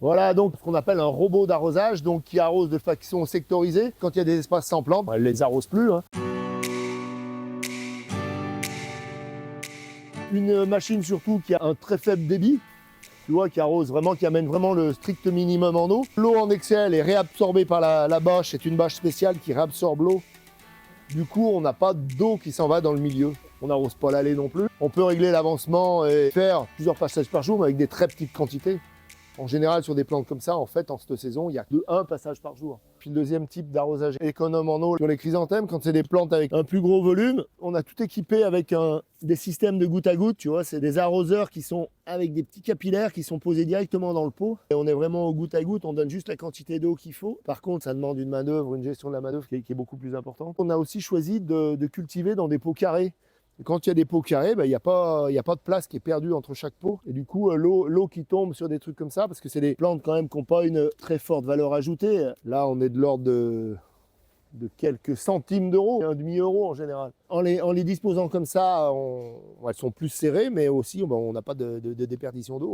Voilà donc ce qu'on appelle un robot d'arrosage, donc qui arrose de façon sectorisée. Quand il y a des espaces sans plantes, elle ne les arrose plus, hein. Une machine surtout qui a un très faible débit, tu vois, qui arrose vraiment, qui amène vraiment le strict minimum en eau. L'eau en excès, elle est réabsorbée par la bâche, c'est une bâche spéciale qui réabsorbe l'eau. Du coup, on n'a pas d'eau qui s'en va dans le milieu. On n'arrose pas l'allée non plus. On peut régler l'avancement et faire plusieurs passages par jour, mais avec des très petites quantités. En général, sur des plantes comme ça, en fait, en cette saison, il n'y a que un passage par jour. Puis le deuxième type d'arrosage économe en eau, sur les chrysanthèmes, quand c'est des plantes avec un plus gros volume, on a tout équipé avec des systèmes de goutte à goutte, tu vois, c'est des arroseurs qui sont avec des petits capillaires qui sont posés directement dans le pot. Et on est vraiment au goutte à goutte, on donne juste la quantité d'eau qu'il faut. Par contre, ça demande une main-d'œuvre, une gestion de la main-d'œuvre qui est beaucoup plus importante. On a aussi choisi de cultiver dans des pots carrés. Et quand il y a des pots carrés, il n'y a pas de place qui est perdue entre chaque pot. Et du coup, l'eau qui tombe sur des trucs comme ça, parce que c'est des plantes quand même qui n'ont pas une très forte valeur ajoutée. Là, on est de l'ordre de quelques centimes d'euros, un demi-euro en général. En les disposant comme ça, elles sont plus serrées, mais aussi on n'a pas de déperdition d'eau.